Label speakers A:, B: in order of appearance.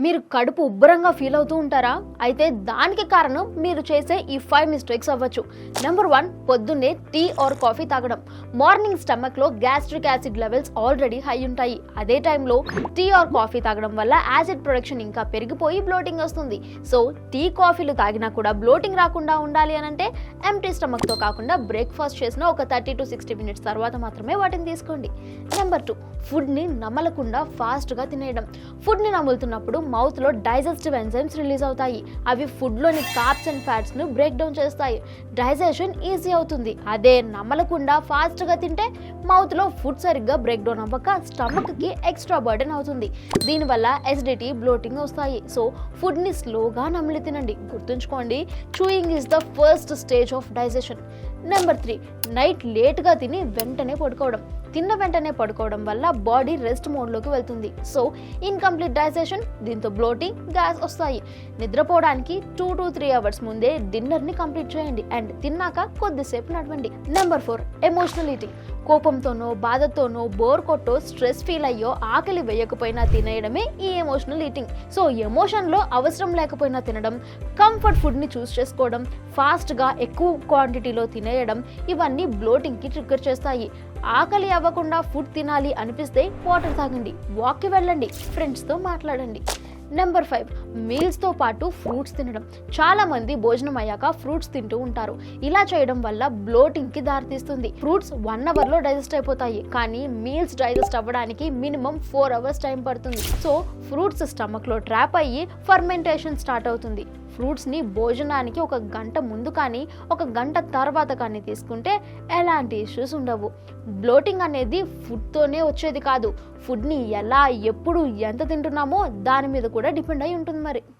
A: మీరు కడుపు ఉబ్బరంగా ఫీల్ అవుతూ ఉంటారా? అయితే దానికి కారణం మీరు చేసే ఈ 5 మిస్టేక్స్ అవ్వచ్చు. నెంబర్ 1, పొద్దున్నే టీ ఆర్ కాఫీ తాగడం. మార్నింగ్ స్టమక్ లో gastric acid levels already high ఉంటాయి. అదే టైంలో టీ ఆర్ కాఫీ తాగడం వల్ల యాసిడ్ ప్రొడక్షన్ ఇంకా పెరిగిపోయి బ్లోటింగ్ వస్తుంది. సో టీ కాఫీలు తాగినా కూడా బ్లోటింగ్ రాకుండా ఉండాలి అనంటే ఎంటీ స్టమక్ తో కాకుండా బ్రేక్ఫాస్ట్ చేసిన ఒక 30 to 60 మినిట్స్ తర్వాత మాత్రమే వాటిని తీసుకోండి. నెంబర్ 2, ఫుడ్ ని నమలకుండా ఫాస్ట్ గా తినేయడం. ఫుడ్ ని నములుతున్నప్పుడు మౌత్ లో డైజెస్టివ్ ఎంజైమ్స్ రిలీజ్ అవుతాయి. అవి ఫుడ్ లోని కార్బ్స్ అండ్ ఫ్యాట్స్ ను బ్రేక్ డౌన్ చేస్తాయి. డైజెషన్ ఈజీ అవుతుంది. అదే నమలకుండా ఫాస్ట్ గా తింటే మౌత్ లో ఫుడ్ సరిగ్గా బ్రేక్ డౌన్ అవ్వక స్టమక్ కి ఎక్స్ట్రా బర్డెన్ అవుతుంది. దీనివల్ల ఎసిడిటీ, బ్లోటింగ్ వస్తాయి. సో ఫుడ్ ని స్లోగా నమిలి తినండి. గుర్తుంచుకోండి, chewing is the first stage of digestion. Number 3, night లేట్గా తిని వెంటనే పడుకోవడం. తిన్న వెంటనే పడుకోవడం వల్ల బాడీ రెస్ట్ మోడ్లోకి వెళ్తుంది. సో ఇన్కంప్లీట్ డైజెషన్, దీంతో బ్లోటింగ్, గ్యాస్ వస్తాయి. నిద్రపోవడానికి 2 to 3 అవర్స్ ముందే డిన్నర్ని కంప్లీట్ చేయండి అండ్ తిన్నాక కొద్దిసేపు నడవండి. Number 4, emotional eating. కోపంతోనో, బాధతోనో, బోర్ కొట్టో, స్ట్రెస్ ఫీల్ అయ్యో ఆకలి వేయకపోయినా తినేయడమే ఈ ఎమోషనల్ ఈటింగ్. సో ఎమోషన్లో అవసరం లేకపోయినా తినడం, కంఫర్ట్ ఫుడ్ని చూస్ చేసుకోవడం, ఫాస్ట్గా ఎక్కువ క్వాంటిటీలో తినేయడం, ఇవన్నీ బ్లోటింగ్కి ట్రిగ్గర్ చేస్తాయి. ఆకలి అవ్వకుండా ఫుడ్ తినాలి అనిపిస్తే వాటర్ తాగండి, వాక్కి వెళ్ళండి, ఫ్రెండ్స్తో మాట్లాడండి. నెంబర్ 5, మీల్స్తో పాటు ఫ్రూట్స్ తినడం. చాలా మంది భోజనం అయ్యాక ఫ్రూట్స్ తింటూ ఉంటారు. ఇలా చేయడం వల్ల బ్లోటింగ్కి దారితీస్తుంది. ఫ్రూట్స్ 1 అవర్లో డైజెస్ట్ అయిపోతాయి, కానీ మీల్స్ డైజెస్ట్ అవ్వడానికి మినిమం 4 అవర్స్ టైం పడుతుంది. సో ఫ్రూట్స్ స్టమక్లో ట్రాప్ అయ్యి ఫర్మెంటేషన్ స్టార్ట్ అవుతుంది. ఫ్రూట్స్ని భోజనానికి 1 గంట ముందు కానీ 1 గంట తర్వాత కానీ తీసుకుంటే ఎలాంటి ఇష్యూస్ ఉండవు. బ్లోటింగ్ అనేది ఫుడ్తోనే వచ్చేది కాదు. ఫుడ్ని ఎలా, ఎప్పుడు, ఎంత తింటున్నామో దాని మీద కూడా డిపెండ్ అయి ఉంటుంది మరి.